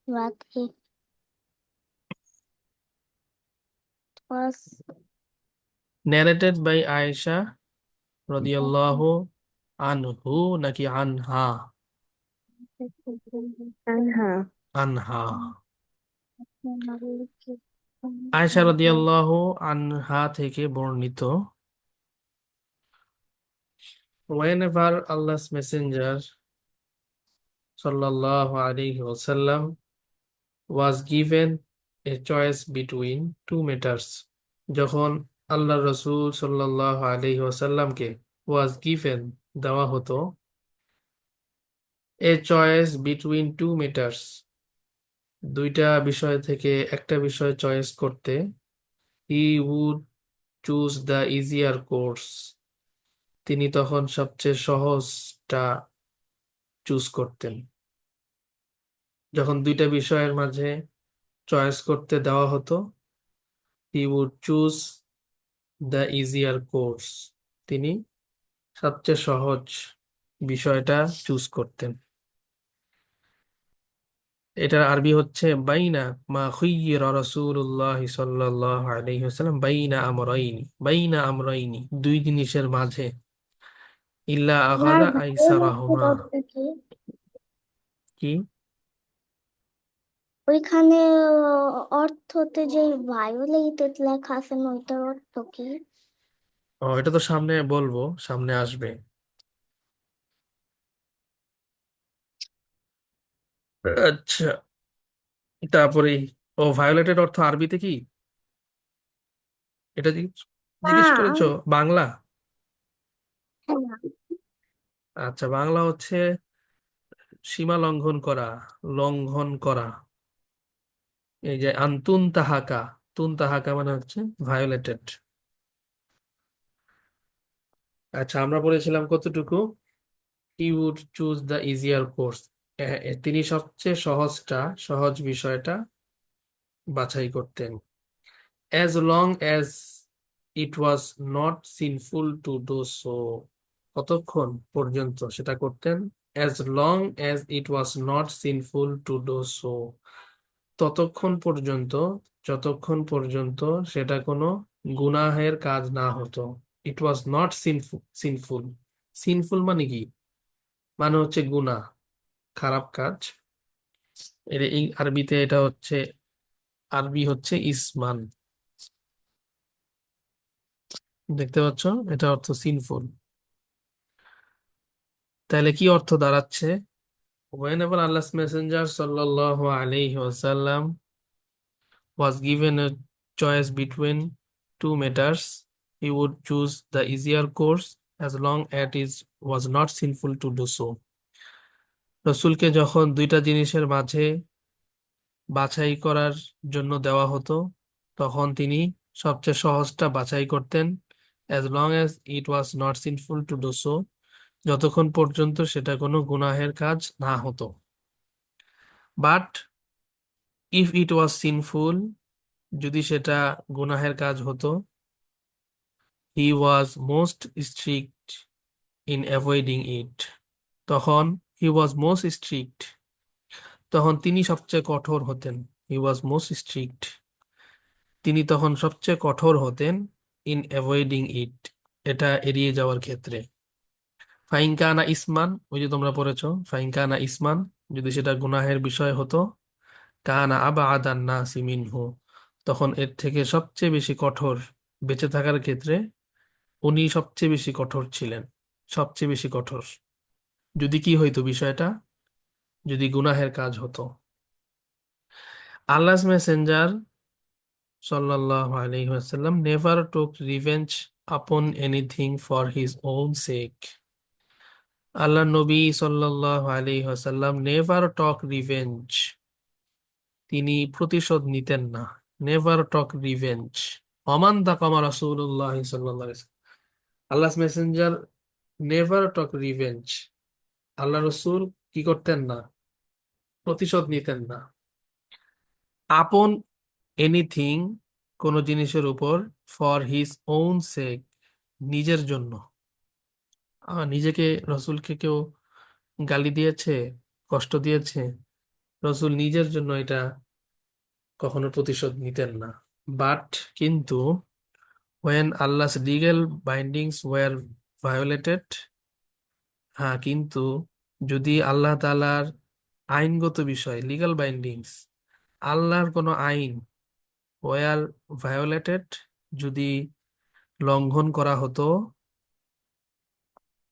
But it was narrated by Aisha radhiyallahu anhu নাকি আনহা? আনহা। আনহা। আয়েশা রাদিয়াল্লাহু আনহা থেকে বর্ণিত, whenever Allah's messenger sallallahu alaihi wasallam was given a choice between two matters, যখন আল্লাহ রসূল সাল্লাল্লাহু আলাইহি ওয়াসাল্লামকে was given দেওয়া হতো a choice between two matters, দুইটা বিষয় থেকে একটা বিষয় চয়েস করতে, he would choose the easier course, তিনি তখন সবচেয়ে সহজটা চুজ করতেন। যখন দুইটা বিষয়ের মাঝে চয়েস করতে দেওয়া হতো, he would choose the easier course, তিনি সবচেয়ে সহজ বিষয়টা চুজ করতেন। এটার আরবি হচ্ছে বাইনা মা খুইয়িরা রাসূলুল্লাহ সাল্লাল্লাহু আলাইহি ওয়াসাল্লাম বাইনা আমরাইনি, দুই জিনিসের মাঝে, ইল্লা আর আগাদা ভায়োলেটের আইসারাহুমা। অর্থ কি? কি? ওইখানে অর্থতে যে ভায়োলেটেড লেখা আছে না, ওইটার অর্থ কি? ও, এটা তো সামনে বলবো, সামনে আসবে। আচ্ছা, তারপরে ও ভায়োলেটেড অর্থ আরবিতে কি, এটা জিজ্ঞেস করেছো? না। বাংলা? হ্যাঁ। আচ্ছা, বাংলা হচ্ছে সীমা লঙ্ঘন করা, লঙ্ঘন করা। এই যে আন্তুন তাহাকা, তুন তাহাকা মানে হচ্ছে ভায়োলেটেড। আচ্ছা, আমরা বলেছিলাম কতটুকু, he would choose the easier course, তিনি সবচেয়ে সহজ বিষয়টা বাছাই করতেন। As long as it was not sinful to do so, কতক্ষণ পর্যন্ত সেটা করতেন, as long as it was not sinful to do so, ততক্ষণ পর্যন্ত, যতক্ষণ পর্যন্ত সেটা কোনো গুনাহের কাজ না হতো। ইট ওয়াজ নট সিনফুল, সিনফুল মানে কি, মানে হচ্ছে গুনাহ, খারাপ কাজ। এই আরবিতে এটা হচ্ছে, আরবি হচ্ছে ইসমান, দেখতে পাচ্ছ, এটা অর্থ সিনফুল। তাহলে কি অর্থ দাঁড়াচ্ছে, whenever Allah's messenger sallallahu alayhi wasallam was given a choice between two matters, he would choose the easier course as long as it was not sinful to do so. রসূলকে যখন দুইটা জিনিসের মাঝে বাছাই করার জন্য দেওয়া হতো, তখন তিনি সবচেয়ে সহজটা বাছাই করতেন, as long as it was not sinful to do so, যতক্ষণ পর্যন্ত সেটা কোনো গুনাহের কাজ না হতো। But if it was sinful, যদি সেটা গুনাহের কাজ হতো, he was most strict in avoiding it, তখন he was most strict, তখন তিনি সবচেয়ে কঠোর হতেন, he was most strict, তিনি তখন সবচেয়ে কঠোর হতেন in avoiding it, এটা এড়িয়ে যাওয়ার ক্ষেত্রে। ফাইন কানা ইসমান, ওই যে তোমরা পড়েছো, ফাইন কানা ইসমান, যদি সেটা গুনাহের বিষয় হতো, কানা আবা আদান নাসি মিনহু, তখন এর থেকে সবচেয়ে বেশি কঠোর, বেঁচে থাকার ক্ষেত্রে উনি সবচেয়ে বেশি কঠোর ছিলেন, সবচেয়ে বেশি কঠোর। যদি কি হইতো বিষয়টা, যদি গুনাহের কাজ হতো। আল্লাহস Messenger sallallahu alaihi wasallam never took revenge upon anything for his own sake. আল্লাহ নবী সাল্লাল্লাহু আলাইহি ওয়াসাল্লাম নেভার টক রিভেঞ্জ, তিনি প্রতিশোধ নিতেন না, নেভার টক রিভেঞ্জ। ওমান তাকামা রাসূলুল্লাহ সাল্লাল্লাহু আলাইহি ওয়াসাল্লাম, আল্লাহর মেসেঞ্জার নেভার টক রিভেঞ্জ, আল্লাহ রসূল কি করতেন না, প্রতিশোধ নিতেন না। আপন এনিথিং, কোন জিনিসের উপর, ফর হিজ ওন সেক, নিজের জন্য। নিজেকে, রসুলকে কেউ গালি দিয়েছে, কষ্ট দিয়েছে, রসুল নিজের জন্য এটা কখনো প্রতিশোধ নিতেন না। বাট কিন্তু when Allah's legal bindings were violated, হ্যাঁ কিন্তু যদি আল্লাহ তাআলার আইনগত বিষয় লিগ্যাল বাইন্ডিংস, আল্লাহর কোনো আইন ওয়ার ভায়োলেটেড, যদি লঙ্ঘন করা হতো,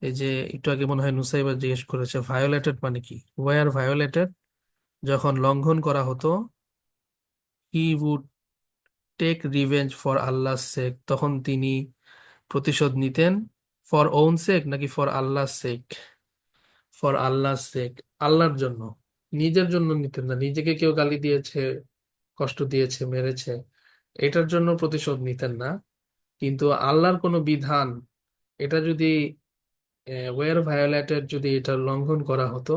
এই যে একটু আগে মনে হয় নুসাইবা জিজ্ঞেস করেছে ভায়োলেটেড মানে কি, ওয়ার ভায়োলেটেড, যখন লঙ্ঘন করা হতো, he would take revenge for Allah sake, তখন তিনি প্রতিশোধ নিতেন। ফর ওন সেক নাকি for Allah sec? For Allah সেক, আল্লাহর জন্য, নিজের জন্য নিতেন না। নিজেকে কেউ গালি দিয়েছে, কষ্ট দিয়েছে, মেরেছে, এটার জন্য প্রতিশোধ নিতেন না। কিন্তু আল্লাহর কোনো বিধান, এটা যদি ওয়ার ভায়োলেটেড, যদি এটা লঙ্ঘন করা হতো,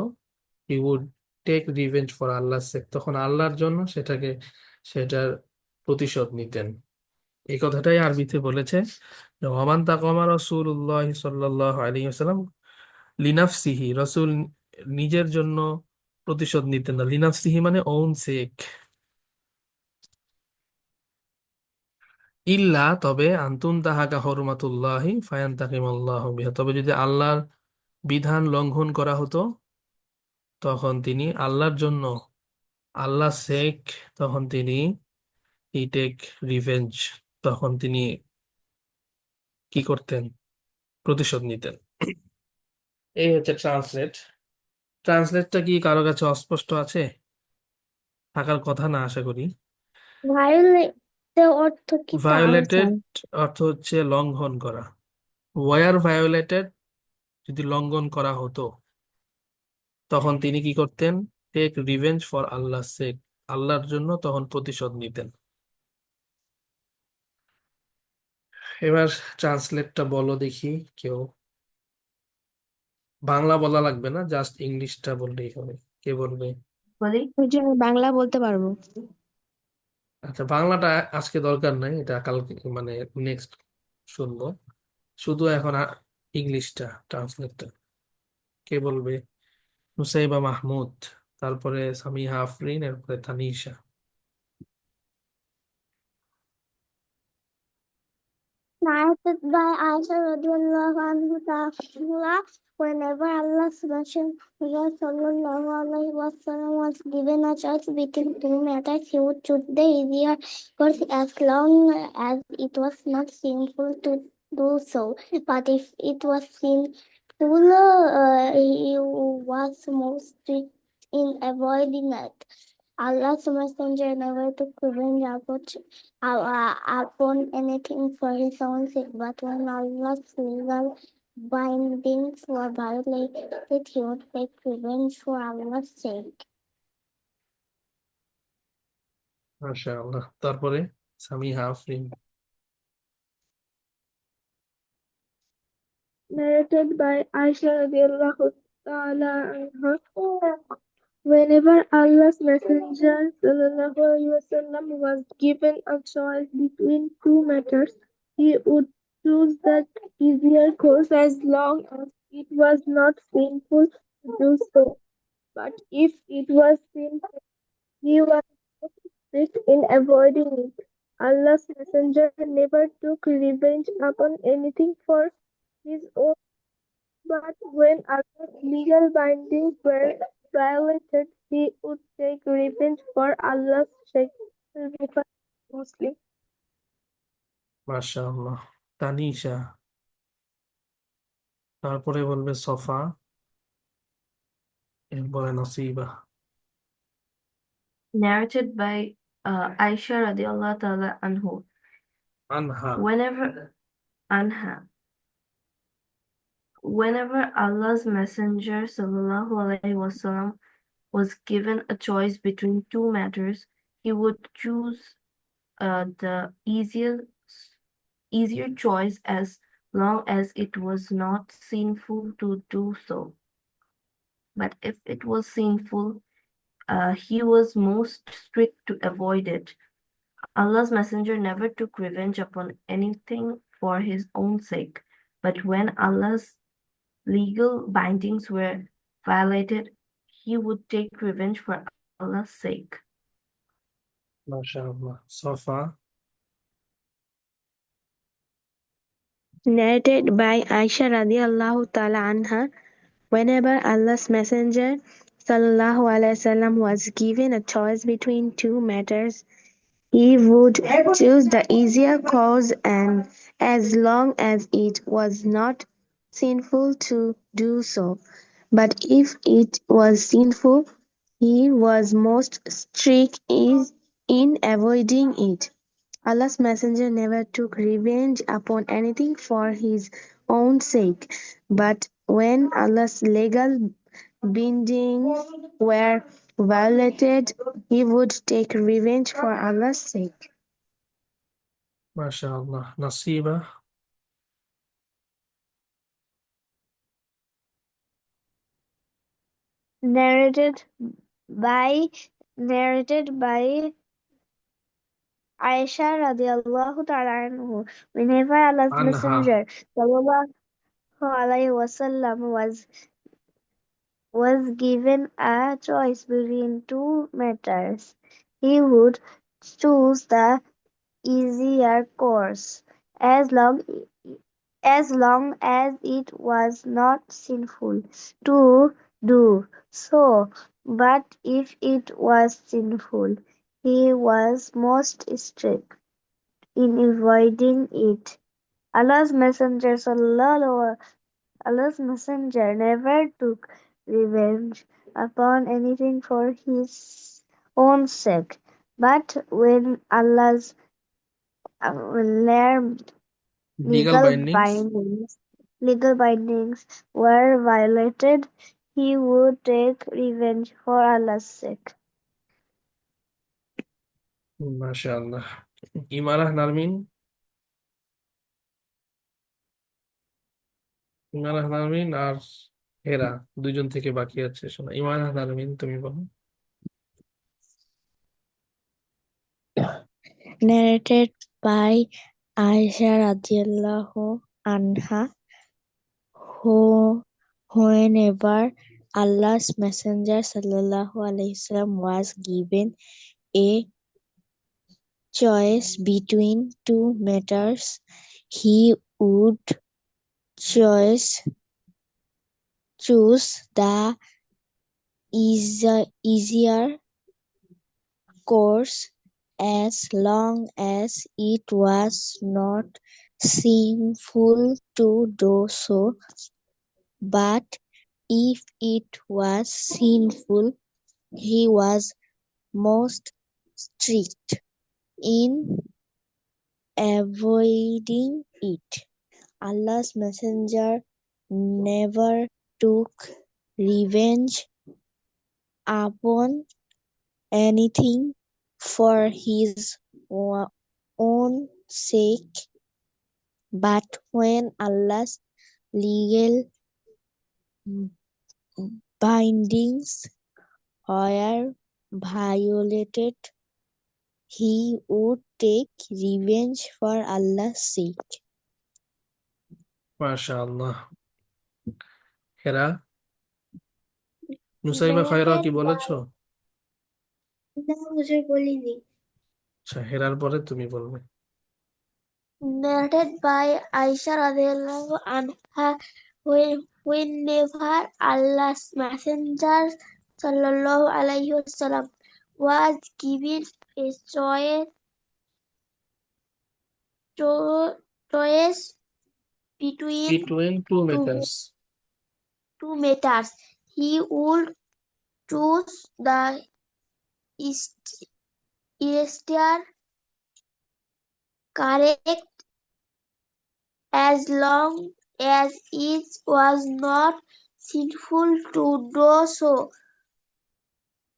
he would take revenge for Allah sake, তখন আল্লাহর জন্য সেটার প্রতিশোধ নিতেন। এই কথাটাই আরবিতে বলেছে যে ওমান তাকামা রাসূলুল্লাহ সাল্লাল্লাহু আলাইহি ওয়াসাল্লাম লিনাফসিহি, রসুল নিজের জন্য প্রতিশোধ নিতেন না। লিনাফসিহি মানে ওন সেক। ইল্লা, তবে আনতুন তাহাকা হরমাতুল্লাহি ফায়ান্তাকিমাল্লাহু বিহা, তবে যদি আল্লাহর বিধান লঙ্ঘন করা হতো, তখন তিনি আল্লাহর জন্য, আল্লাহ সেক, তখন তিনি হি টেক রিভেঞ্জ, তখন তিনি কি করতেন? প্রতিশোধ নিতেন। এই হচ্ছে ট্রান্সলেট। ট্রান্সলেটটা কি কারো কাছে অস্পষ্ট আছে? থাকার কথা না আশা করি। ভায়োলেটের অর্থ কি তা ভায়োলেটেড আনসার? অর্থ হচ্ছে লঙ্ঘন করা। ওয়ার ভায়োলেটেড, যদি লঙ্ঘন করা হতো, তখন তিনি কি করতেন? টেক রিভেঞ্জ ফর আল্লাহ সেক, আল্লাহর জন্য তখন প্রতিশোধ নিতেন। এবার ট্রান্সলেটটা বলো দেখি কেউ। বাংলা বলা লাগবে না, জাস্ট ইংলিশটা বললেই হবে। কে বলবে? বলি ওই যে আমি বাংলা বলতে পারবো। আচ্ছা, বাংলাটা আজকে দরকার নাই, এটা কালকে মানে নেক্সট শুনবো। শুধু এখন ইংলিশটা, ট্রান্সলেটটা কে বলবে? নুসাইবা মাহমুদ, তারপরে সামিহা আফরিন, এরপরে Tanisha. Narrated by Aisha radiallahu anhu ta'ala, whenever Allah's Messenger sallallahu alaihi wasallam was given a choice between two matters, he would choose the easier course as long as it was not sinful to do so. But if it was sinful, he was most strict in avoiding it. Allah's Messenger never took revenge upon anything for his own sake, but when Allah's legal bindings were violated, he would take revenge for Allah's sake. মাশাআল্লাহ। তারপরে Samiha Afrin. Narrated by Aisha radiallahu ta'ala anha. Whenever Allah's Messenger sallallahu alaihi wasallam was given a choice between two matters, he would choose the easier course as long as it was not sinful to do so. But if it was sinful, he was strict in avoiding it. Allah's Messenger never took revenge upon anything for his own, but when Allah's legal bindings were violated, he would take revenge for Allah's sake. Muslim. মাশাআল্লাহ। তানিশা, তারপরে বলবে সফা, এরপরে নসিবা। Narrated by Aisha radiallahu ta'ala anhu. আনহা। Whenever Allah's Messenger sallallahu alaihi wasallam was given a choice between two matters, he would choose the easier choice as long as it was not sinful to do so. But if it was sinful, he was most strict to avoid it. Allah's Messenger never took revenge upon anything for his own sake, but when Allah's legal bindings were violated, he would take revenge for Allah's sake. MashaAllah. Safa. Narrated by Aisha radiallahu ta'ala anha, whenever Allah's Messenger sallallahu alaihi wasallam was given a choice between two matters, he would choose the easier course, and as long as it was not sinful to do so. But if it was sinful, he was most strict in avoiding it. Allah's Messenger never took revenge upon anything for his own sake, but when Allah's legal bindings were violated, he would take revenge for Allah's sake. MashaAllah. Nasiba. Narrated by Aisha radiallahu ta'ala anhu. Whenever Allah's Anha. Messenger sallallahu alaihi wasallam was given a choice between two matters, he would choose the easier course, as long as it was not sinful to do so. But if it was sinful, he was most strict in avoiding it. Allah's Messenger never took revenge upon anything for his own sake, but when Allah's legal Legal bindings. legal bindings were violated, he would take revenge for Allah's sake. MashaAllah. Imarah Narmin. ইমারাহ নারমিন আর হেরা দুইজন থেকে বাকি আছে শোনা। ইমারাহ নারমিন তুমি বলো। Narrated by Aisha radiallahu anha, whenever Allah's Messenger sallallahu alaihi wasallam was given a choice between two matters, he would choose the easier course, as long as it was not sinful to do so. But if it was sinful, he was most strict in avoiding it. Allah's Messenger never took revenge upon anything for his own sake, but when Allah's legal bindings were violated, he would take revenge for Allah's sake. মাশাআল্লাহ। হেরা নুসাইবা খায়রা কি বলেছো? না, হুজুর বলিনি। আচ্ছা, হেরার পরে তুমি বলবে। Narrated by Aisha radiallahu anha, whenever Allah's Messenger sallallahu alaihi wasallam was given a choice between Two matters. two matters, he would choose the easier correct, as long as it was not sinful to do so.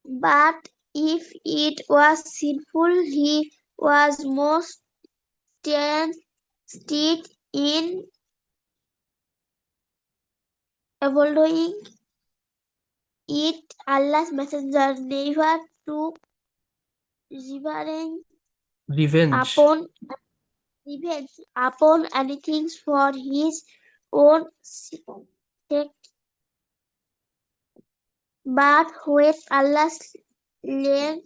But if it was sinful, he was most strict in avoiding it. Allah's Messenger never took revenge upon anything for his own sake, but when Allah's live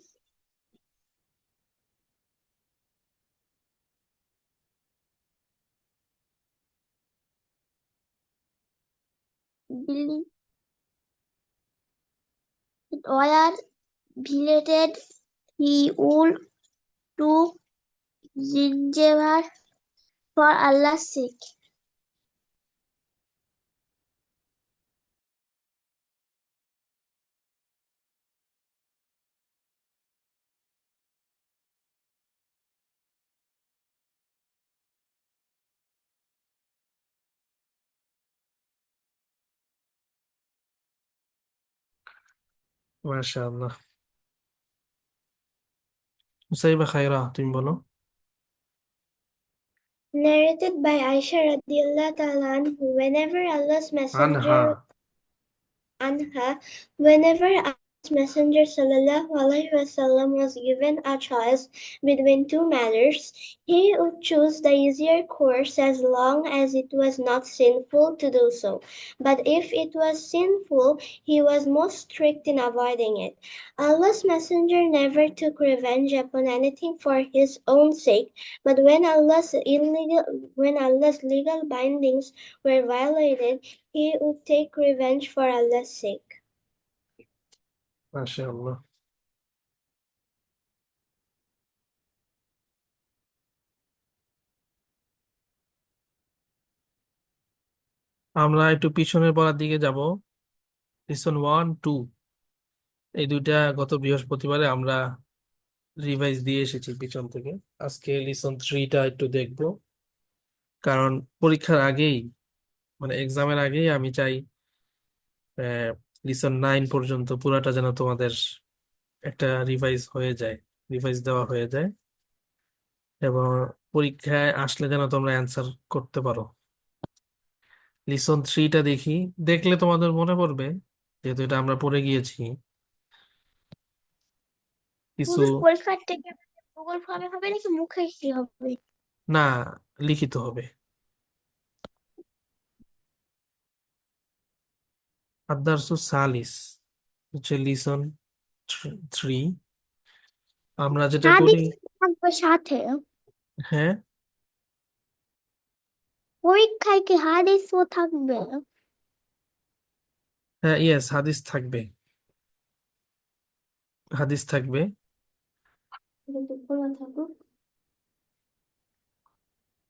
believe were belated he would to Ginevra for Allah's sake. মাশাআল্লাহ। মুসাইবা খায়রা, তুমি বলো। Narrated by Aisha radiallahu ta'ala anhu, whenever Allah's আনহা। Anha, whenever Allah's Messenger sallallahu alaihi wasallam was given a choice between two matters, he would choose the easier course as long as it was not sinful to do so. But if it was sinful, he was most strict in avoiding it. Allah's Messenger never took revenge upon anything for his own sake, but when Allah's legal bindings were violated, he would take revenge for Allah's sake. মাশাআল্লাহ। আমরা একটু পিছনের পড়ার দিকে যাব। Listen 1, 2 এই দুইটা গত বৃহস্পতিবারে আমরা রিভাইজ দিয়ে এসেছি পিছন থেকে। আজকে লিসন 3টা একটু দেখব, কারণ পরীক্ষার আগেই মানে এক্সামের আগেই আমি চাই লিসন 9 পর্যন্ত পুরাটা যেন তোমাদের একটা রিভাইজ দেওয়া হয়ে যায়, এবং পরীক্ষায় আসলে যেন তোমরা অ্যান্সার করতে পারো। লিসন 3টা দেখলে তোমাদের মনে পড়বে, যেহেতু এটা আমরা পড়ে গিয়েছি কিছু। পরীক্ষার থেকে গুগল ফর্মে হবে নাকি মুখে কি হবে? না, লিখিত হবে। আদারসু সালিস হচ্ছে লিসন 3। আমরা যেটা করি, হাদিস থাকবে সাথে। হ্যাঁ পরীক্ষায় কি হাদিসও থাকবে? হ্যাঁ, ইয়েস, হাদিস থাকবে। হাদিস থাকবে কিন্তু খোলা থাকুক।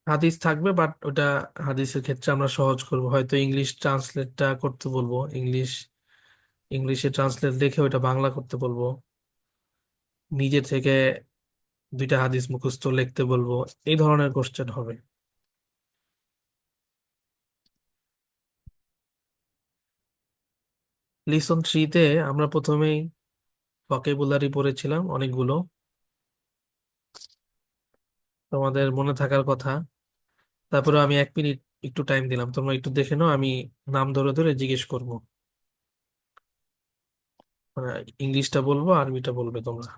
হাদিস থাকবে, বাট ওটা হাদিসের ক্ষেত্রে আমরা সহজ করব, হয়তো ইংলিশ ট্রান্সলেটটা করতে বলবো, ইংলিশে ট্রান্সলেট লিখে ওটা বাংলা করতে বলবো, নিজে থেকে 2টা হাদিস মুখস্থ লিখতে বলবো। এই ধরনের কোশ্চেন হবে। লিসন 3তে আমরা প্রথমেই ভোকাবুলারি পড়েছিলাম অনেকগুলো, তোমাদের মনে থাকার কথা। তারপরে আমি 1 মিনিট একটু টাইম দিলাম, তোমরা একটু দেখে নাও, আমি নাম ধরে ধরে জিজ্ঞেস করবো, মানে ইংলিশটা বলবো, আরবিটা বলবে তোমরা।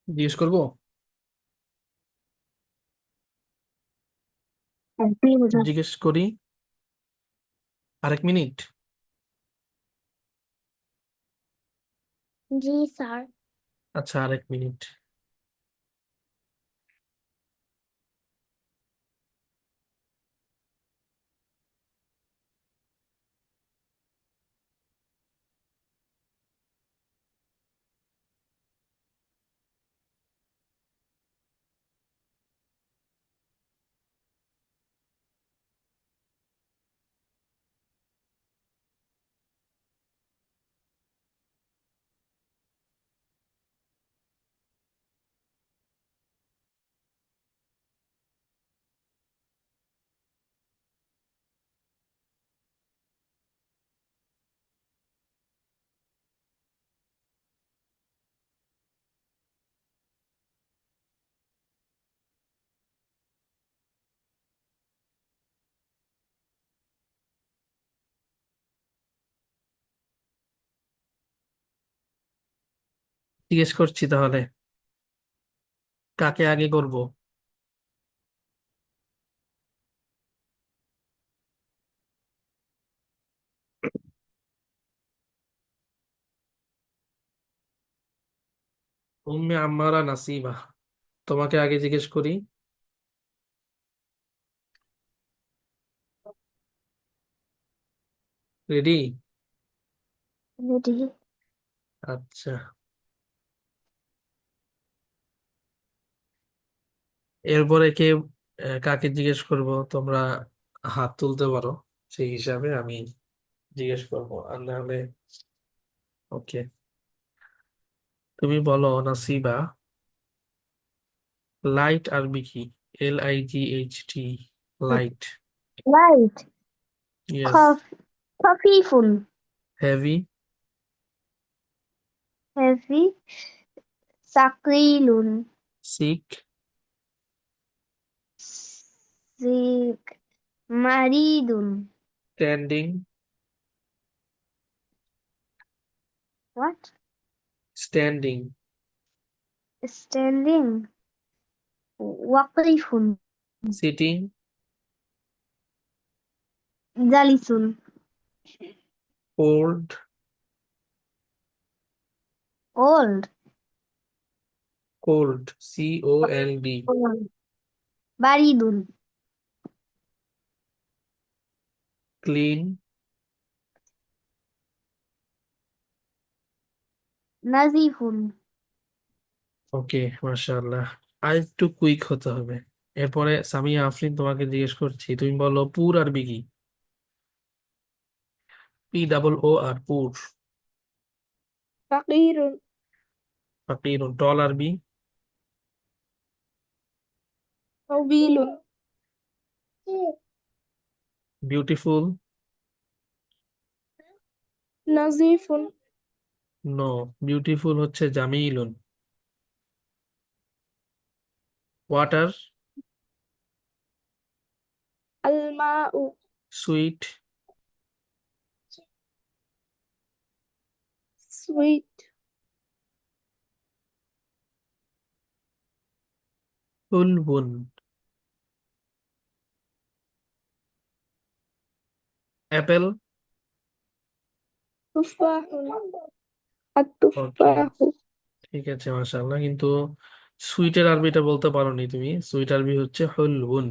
জিজ্ঞেস করবো? জিজ্ঞেস করি? আরেক মিনিট। জি স্যার। আচ্ছা, আরেক মিনিট। জিজ্ঞেস করছি তাহলে, কাকে আগে করব? উম্মে আম্মারা নাসিবা, তোমাকে আগে জিজ্ঞেস করি। রেডি? রেডি। আচ্ছা, এরপরে কাকে জিজ্ঞেস করব তোমরা হাত তুলতে পারো, সেই হিসাবে আমি জিজ্ঞেস করবো, আর না হলে ওকে। তুমি বলো নাসিবা, লাইট আরবি কি? LIGHT, light. লাইট। ইয়েস। খফিফুন। হেভি? হেভি। সাকিলুন। সিক? সিক। মারিদুন। স্ট্যান্ডিং? হোয়াট? স্ট্যান্ডিং? স্ট্যান্ডিং। ওয়াকিফুন। সিটিং? জালিসুন। কোল্ড? ওল্ড। Cold, COLD? বারিদুন। ক্লিন? নাজিফুন। ওকে, মাশাআল্লাহ। আর একটু কুইক হতে হবে। এরপরে সামিয়া আফরিন, তোমাকে জিজ্ঞেস করছি, তুমি বলো পুর আরবি কি? POOR, পুর। فقير. ফাকির। টল আরবি? طويل. বিউটিফুল? نظيف. নো, বিউটিফুল হচ্ছে জামিলুন। ওয়াটার? الماء. সুইট? sweet. হুলবুন? অ্যাপেল? تفاح. ওকে, التفاح. ঠিক আছে, মাশাআল্লাহ। কিন্তু সুইটের আরবিটা বলতে পারোনি তুমি। সুইট আরবি হচ্ছে হুলবুন,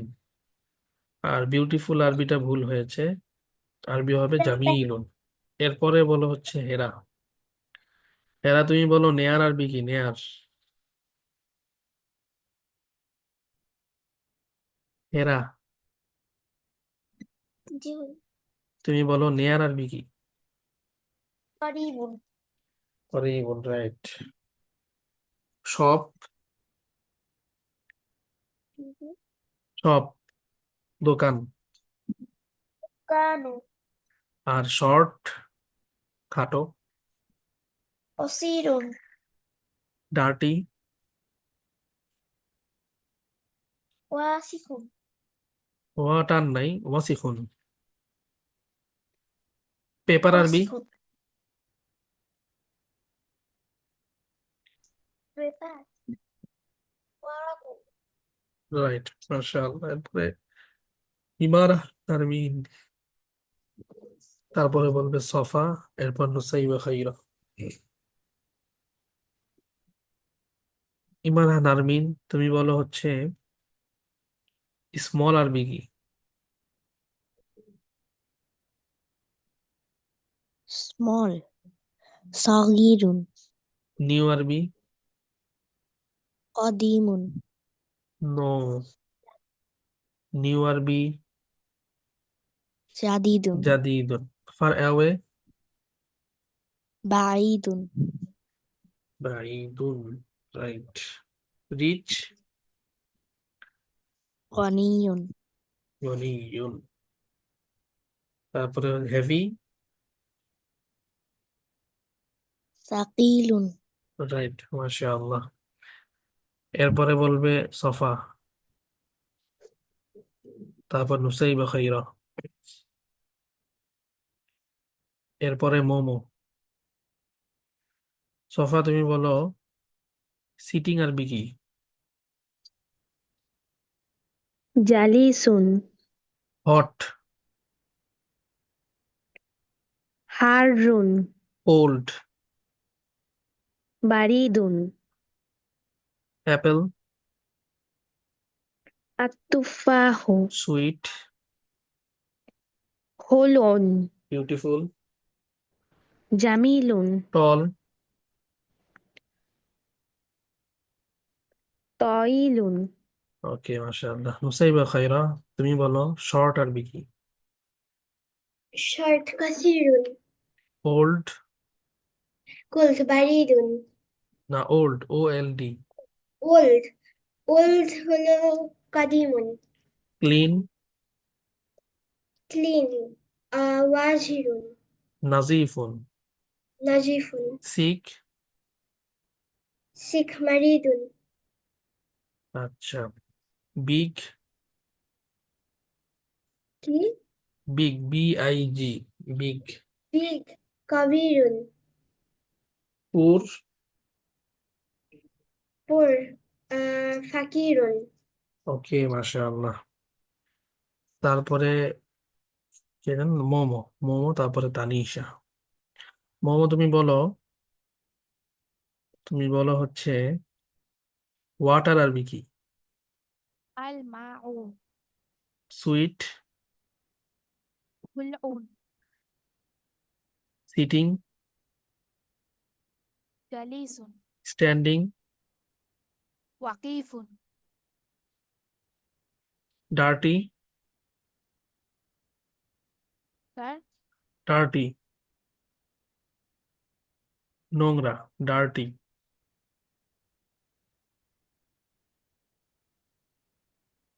আর বিউটিফুল আরবিটা ভুল হয়েছে, আরবি হবে জামিলুন। এরপরে বলো হচ্ছে হেরা। হেরা, তুমি বলো নেয়ার আরবি কি? নেয়ার? হেরা, জি। তুমি বলো নেয়ার আরবি কি? করিবুন। করিবুন, রাইট। শপ? শপ, দোকান। কানু। আর শর্ট, খাটো। অসিরুন। ডার্টি? ওয়াসিকুন। ওয়াটার নাই, ওয়াসিখুন। পেপার আরবি? ওয়াসিকুন। পেপার। ওয়ারাকুন। রাইট, মাশাআল্লাহ। এরপরে ইমারা তারমিন, তারপরে বলবে সফা, এরপর নুসাইবা খাইরা। ইমারা নারমিন, তুমি বলো হচ্ছে স্মল আরবি কি? small, صغير, নিউ আরবি? قديم, নো, নিউ আরবি جديد, জাদিদ। Far away? بعيد, বাঈদুন, রাইট। রিচ? غني, গনিয়ুন। তারপরে হেভি? ثقيل, রাইট, মাশাআল্লাহ। এরপরে বলবে সফা, তারপর নুসাইবা খাইরা, এরপরে মোমো। সফা, তুমি বলো সিটিং আরবি কি? জালিসুন, হট, হারুন, কোল্ড, বারিদুন, অ্যাপেল, আত্তুফাহু, সুইট, হুলুন, বিউটিফুল, জামিলুন, টল, তয়িলুন, ওকে মাশাআল্লাহ। নুসাইবা খাইরা, তুমি বলো শর্ট আরবি কি? শর্ট কাসিরুন, ওল্ড, কোল্ড বারিদুন, না ওল্ড, OLD, ওল্ড ওল্ড হলো কাদিমুন, ক্লিন, ক্লিন, ওয়াজিরুন, নাজিফুন, নাজিফুন, সিক, সিক মারিদুন, আচ্ছা, বিগ, কি বিগ, BIG, বিগ, বিগ কবিরুন, পুর, পুর ফাকিরুন, ওকে মাশাআল্লাহ। তারপরে কে জানো, মোমো, মোমো, তারপরে তানিশা। মোমো তুমি বলো হচ্ছে ওয়াটার আরবি কি? الماء sweet, ملء sitting, جليس standing, وقيف dirty, ك- dirty, নোংরা, ডার্টি,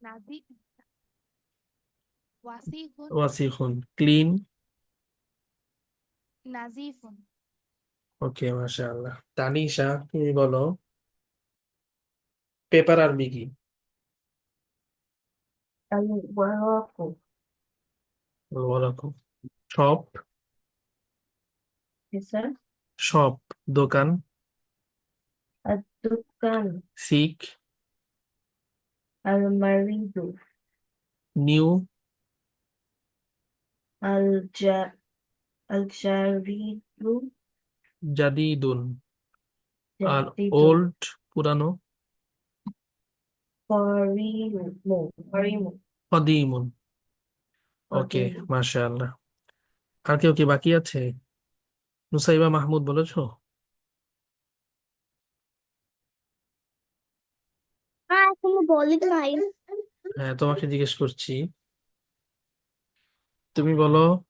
نظيف وسيخ ওয়াসিখুন, ক্লিন, نظيف ওকে মাশাআল্লাহ। তানিশা, তুমি বলো পেপার আরবি কি? الورق ওয়ালাকুম। শপ, يسر শপ, দোকান, الدكان সিক, المريض নিউ, الج الجريد জাদিদুন, আর جديد ওল্ড, পুরানো, قريم কদিমুন। ওকে قديم মাশাআল্লাহ। আর কেউ কি বাকি আছে? নুসাইবা মাহমুদ বলেছো? এখনো বলি নাই। হ্যাঁ, তোমাকে জিজ্ঞেস করছি। তুমি বলো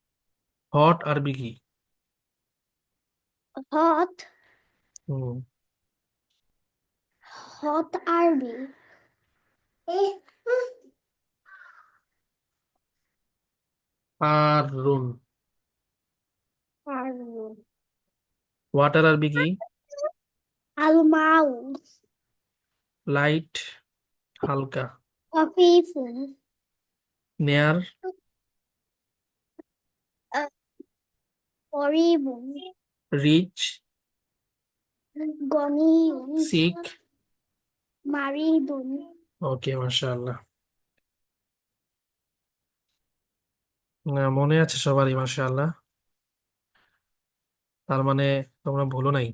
হট আরবি কি? হট হুম, হট আরবি হারুন। হারুন, ওয়াটার আরবি কি? আলমাউ, লাইট, হালকা, খফিফুন, নেয়ার, করিবুন, রিচ, গনিয়ুন, সিক। মারিদুন। ওকে মাশাআল্লাহ। না, মনে আছে সবারই মাশাআল্লাহ। তার মানে তোমরা ভুলো নাই।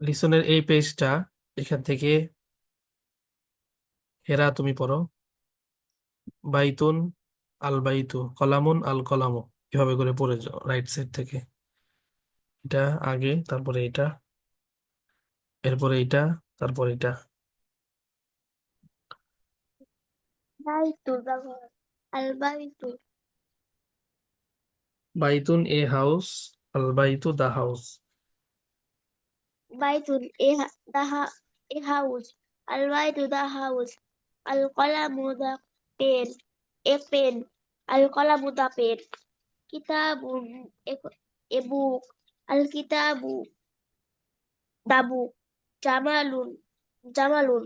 লিসনের এই পেজটা, এখান থেকে হেরা তুমি পড়ো। বাইতুন, আল বাইতু, কলামুন, আল কলামু, এভাবে করে পড়ে যাও রাইট সাইড থেকে। এটা আগে, তারপরে এটা, এরপরে এটা, তারপরে এটা। বাইতু ব্যবহার আল বাইতু, বাইতুন এ হাউস, আল বাইতু দা হাউস। বাইতুন এ হাউস, আল বাইতু দা হাউস, আল কলামু দা পেন, এ পেন, আল কলামু দা পেন, কিতাবুন এ বুক, আল কিতাবু দা বুক, জামালুন Jamalun.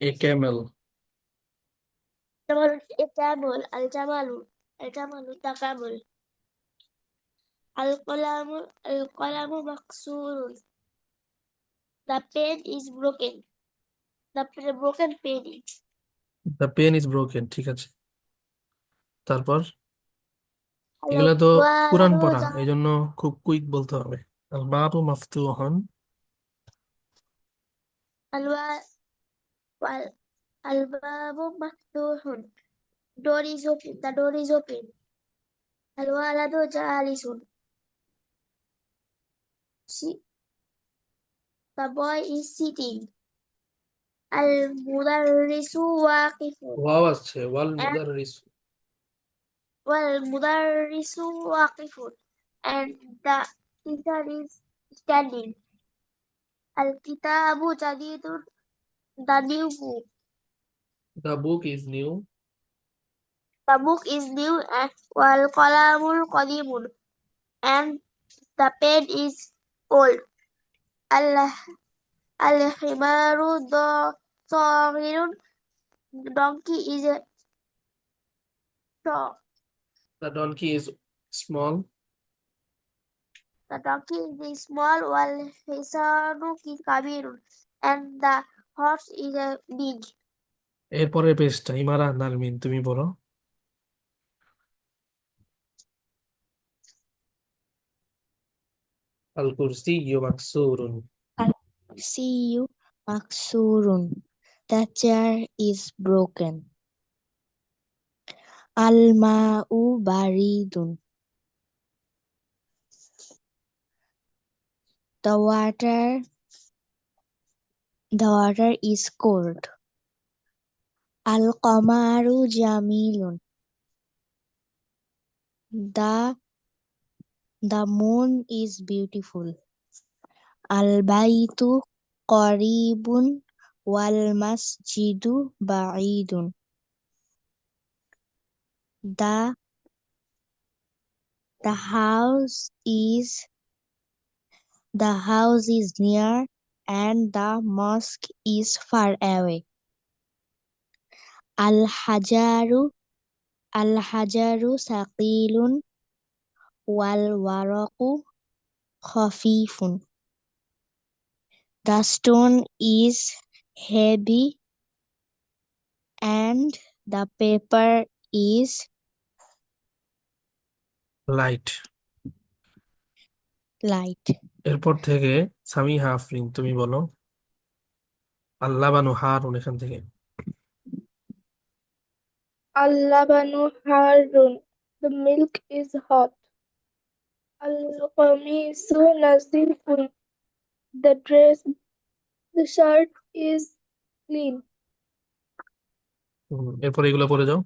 A camel. Jamalun a camel. Al Jamalu the camel. Al Qalamu Maksurun. The pen is broken. The broken pen is. The pen is broken. ঠিক আছে, তারপর Al এগুলা তো কুরআন Babu পড়া, এই জন্য খুব কুইক বলতে হবে। আল বাবু মাফতুহন। Al Babu Maftuhun. Door is open. The door is open. Al Waladu Jalisun. The boy is sitting. Al Mudarrisu Waqifun. Wow আসছে, ওয়াল And মুদাররিস। Mudarrisu Waqifun. And the teacher is standing. Al Kitabu Jadidun. The new book. The book is new. The book is new and wal qalamul qadimun. And the pen is old. Al-himaru saghirun. Donkey is a dog. The donkey is small. The donkey is small. Wal-hisanu kabirun. And the horse is a big. এরপরের পেজটা ইমারা নারমিন, তুমি বলো। আল কুরসিয়্যু মাকসুরুন। Al-Kursiyu Maksurun. The chair is broken. Al-Ma'u Baridun. The water is cold. Al-Qamaru Jamilun. The moon is beautiful. Al-Baitu Qaribun wal Masjidu Ba'idun. The house is near and the mosque is far away. Al-Hajaru Saqilun wal Waraqu Khafifun. The stone is heavy and the paper is light. light. এরপর থেকে সামিহা আফরিন, তুমি বলো। আল্লাহ বানু হারুন, এখান থেকে। Al-labanu harun. The milk is hot. Al-qamisu nazifun. The shirt is clean. এরপর এগুলো পড়ে যাও।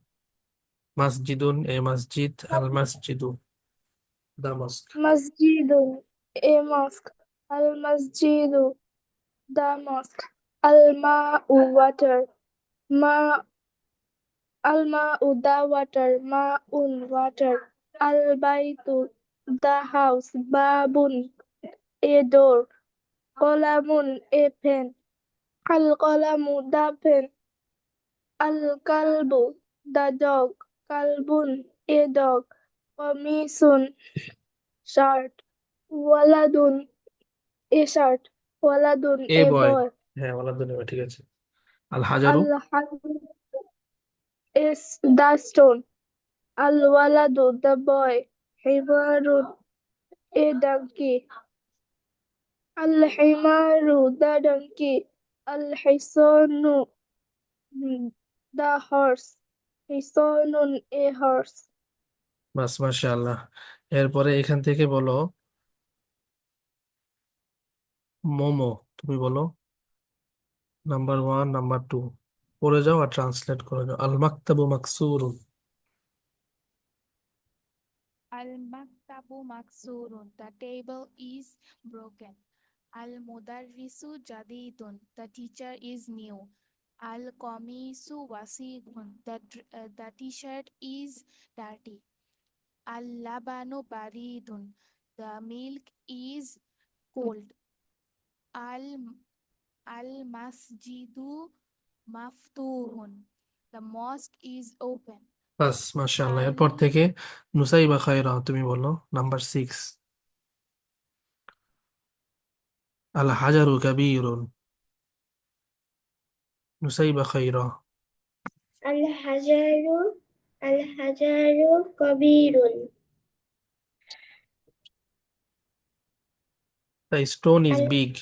মাসজিদুন এ মসজিদ, আল মসজিদু দা মস্ক। Masjidun, a mosque. Al-masjidu, the mosque. Al-ma'u, water. Al-ma'u, the water. Ma'un, water. Al-baitu, the house. Babun, a door. Qalamun, a pen. Al-qalamu, the pen. Al-kalbu, the dog. Kalbun, a dog. Qamisun, shirt. Waladun, a shirt. Waladun, A a boy. boy. হ্যাঁ, ওয়ালাদুন, ঠিক আছে। আল হাজারু। Al-hajar is the stone. Al-waladu, the boy. Himarun, a donkey. Al-himaru, the donkey. Al-hisanu, the horse. Hisanun, a horse. বাস, মাশাআল্লাহ। এরপরে এখান থেকে বলো মোমো, তুমি বলো নাম্বার 1, নাম্বার 2 পড়ে যাও আর ট্রান্সলেট করে যাও। আল মাকতাবু মাকসুরুন। Al-maktabu maksurun. The table is broken. Al-mudarrisu jadidun. The teacher is new. Al-qamisu wasighun. The t-shirt is dirty. Al-labanu baridun. The milk is cold. Al Al Masjidu Maftuhun. The mosque is open. বাস মাশাআল্লাহ। Al এরপর থেকে নুসাইবা খায়রা তুমি বলো number 6। Al হাজারু কাবীরুন। Nusaiba খায়রা। الحجر كبير. The stone is big.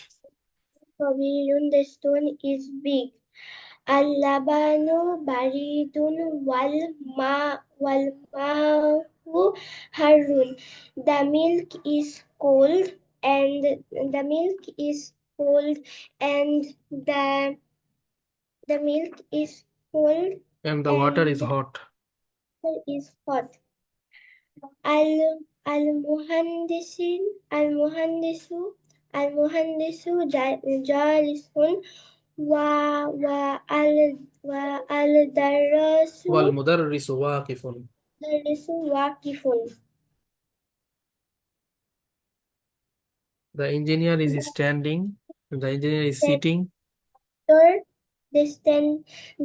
The stone is big. اللبن بريد والماء حار. The milk is cold and the milk is cold and the milk is cold And the water and is the hot. water is hot. المهندس المهندس المهندس جالس والدراس والمدرس واقف. واقف. The engineer is standing. The engineer is sitting.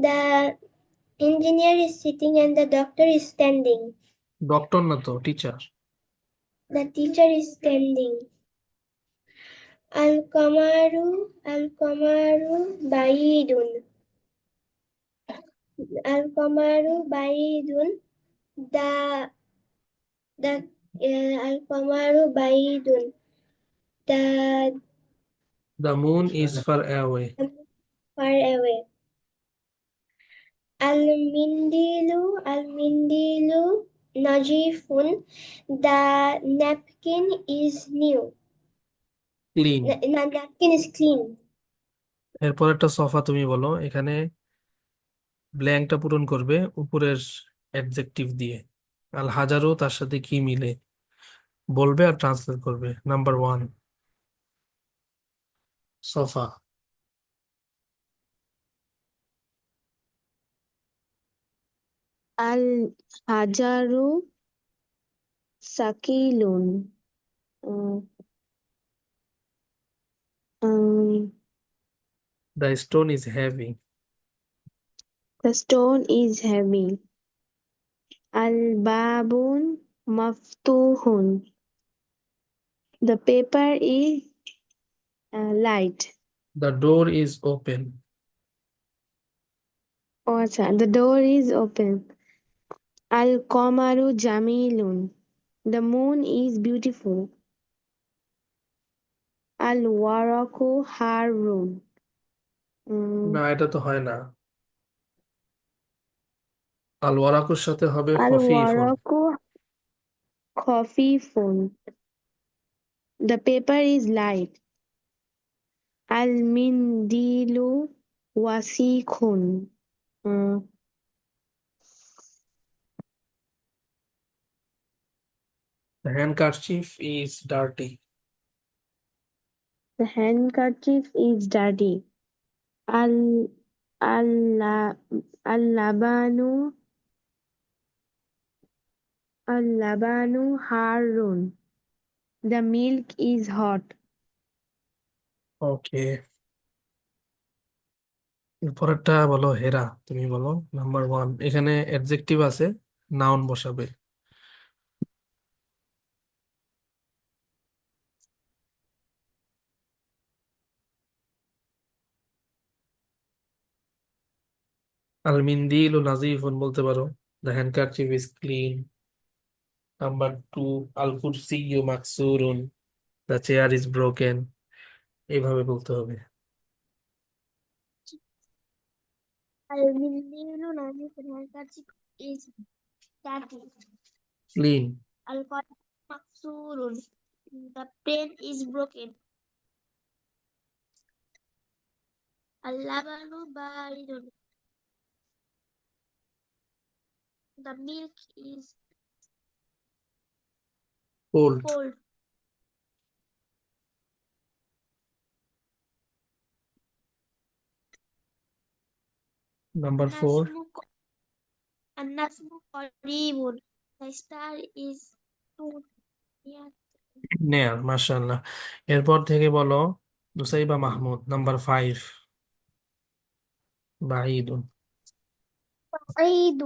The engineer is sitting and the doctor is standing. Doctor না তো teacher. The teacher is standing. القمر بعيد. القمر بعيد. The القمر بعيد. The moon is far away. Far away. المنديل نظيف. The napkin is new. Clean. Napkin is clean. এরপর একটা সফা তুমি বলো, এখানে ব্ল্যাঙ্কটা পূরণ করবে উপরের অ্যাডজেক্টিভ দিয়ে। আল হাজারু তার সাথে কি মিলে বলবে আর ট্রান্সলেট করবে। Number 1 Safa. الحجر ثقيل. The stone is heavy. The stone is heavy. الباب مفتوح. The paper is light. The door is open. Oh, আচ্ছা, the door is open. القمر جميل. The moon is beautiful. الورق حار. না, এটা তো হয় না। আল ওয়ারাকুর সাথে হবে খফিফুন। الورق خفيف. The paper is light. المنديل وسيخ. The handkerchief is dirty. The handkerchief is dirty. Al Al-labanu harun. The milk is hot. ওকে, পরেরটা বলো হেরা। তুমি বলো নাম্বার 1। এখানে অ্যাডজেক্টিভ আছে, নাউন বসাবে। আল মিন্দিলু নাজিফুন বলতে পারো। The handkerchief is clean. Number 2 আল কুরসিয়্যু মাকসুরুন। The chair is broken. এইভাবে বলতে হবে। المنديل نظيف. The handkerchief is dirty. Clean. القلم مكسور. The pen is broken. اللبن بارد. The milk is cold. cold. Number 4 النجم قريب. The star is too near. নেয়ার। মাশাআল্লাহ। এরপর থেকে বলো Nusaiba Mahmud, number 5, বাঈদুন। بعيد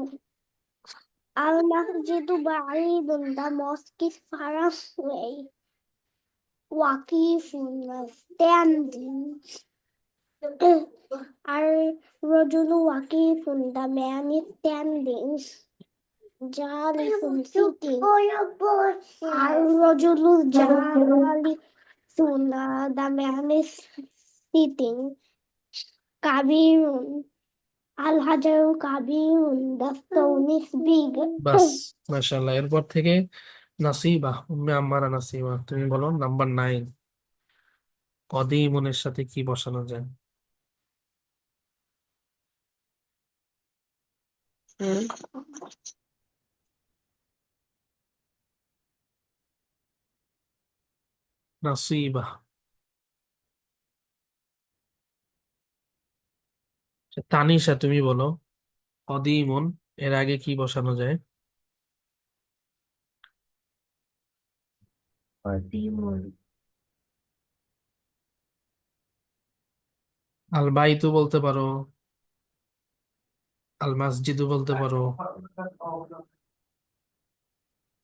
المسجد بعيد. The mosque is far away. وقيف standing. الرجل وقيف. The man is standing. جالس sitting. الرجل جالس. The man is sitting. كبير. الحجر كبير. The stone is big. বাস, মাশাআল্লাহ। এরপর থেকে নাসিবা, উম্মে আম্মারা নাসিবা, তুমি বলো নাম্বার 9, কদিমুনের সাথে কি বসানো যায়? নাসিবা। আচ্ছা, তানিশা তুমি বলো কদিমুন এর আগে কি বসানো যায়? قديم আল বাইতু বলতে পারো, আল মাসজিদু বলতে পারো,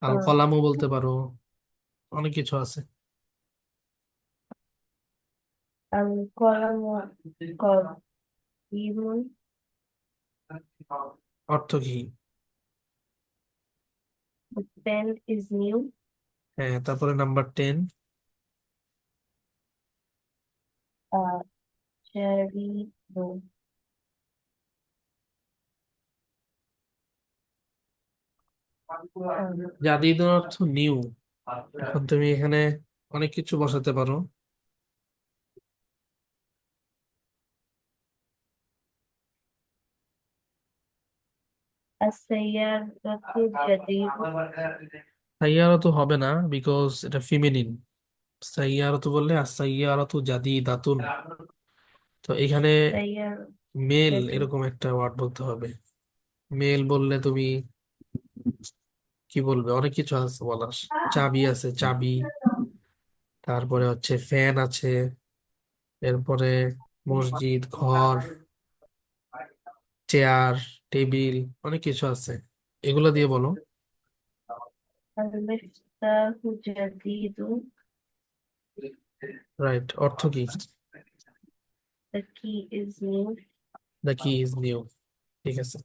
আল কলামু বলতে পারো, অনেক কিছু আছে। القلم قديم অর্থ কি? The pen is new. হ্যাঁ, তারপরে নাম্বার 10, Cherry blue. জাদিদুর অর্থ নিউ। এখন তুমি এখানে অনেক কিছু বসাতে পারো। السيارة جديد. সাইয়ারাতু হবে না, বিকজ এটা ফিমেনিন। সাইয়ারাতু বললে আর সাইয়ারাতু জাদিদাতুন, তো এখানে سيارة মেল جديد. এরকম একটা ওয়ার্ড বলতে হবে। মেল বললে তুমি কি বলবে, অনেক কিছু আছে বলার। চাবি আছে, চাবি, তারপরে হচ্ছে ফ্যান আছে, এরপরে মসজিদ, ঘর, চেয়ার, টেবিল, অনেক কিছু আছে। এগুলো দিয়ে বলো। المفتاح جديد. রাইট, অর্থ কি? The key is new. The কি ইজ নিউ। ঠিক আছে।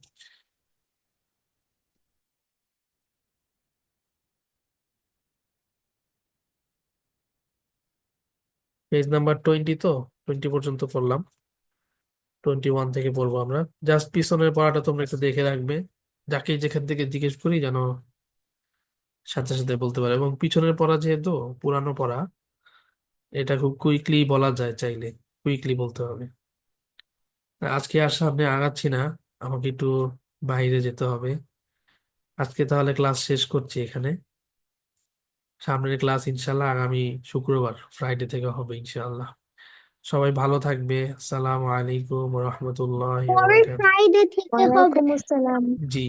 পেজ নাম্বার 20, তো 20 পর্যন্ত পড়লাম, 21 থেকে পড়বো আমরা। জাস্ট পিছনের পড়াটা তোমরা একটু দেখে রাখবে, যাকে যেখান থেকে জিজ্ঞেস করি যেন সাথে সাথে বলতে পারে। এবং পিছনের পড়া যেহেতু পুরানো পড়া, এটা খুব কুইকলি বলা যায়, চাইলে কুইকলি বলতে হবে। আজকে আর সামনে আগাচ্ছি না, আমাকে একটু বাইরে যেতে হবে। আজকে তাহলে ক্লাস শেষ করছি এখানে। সামনের ক্লাস ইনশাল্লাহ আগামী শুক্রবার, ফ্রাইডে থেকে হবে ইনশাআল্লাহ। সবাই ভালো থাকবে। আসসালামু আলাইকুম রহমতুল্লাহি ওয়া পরের বারাকাতুহু। ফ্রাইডে থেকে হবে। ওয়ালাইকুম আসসালাম। জি।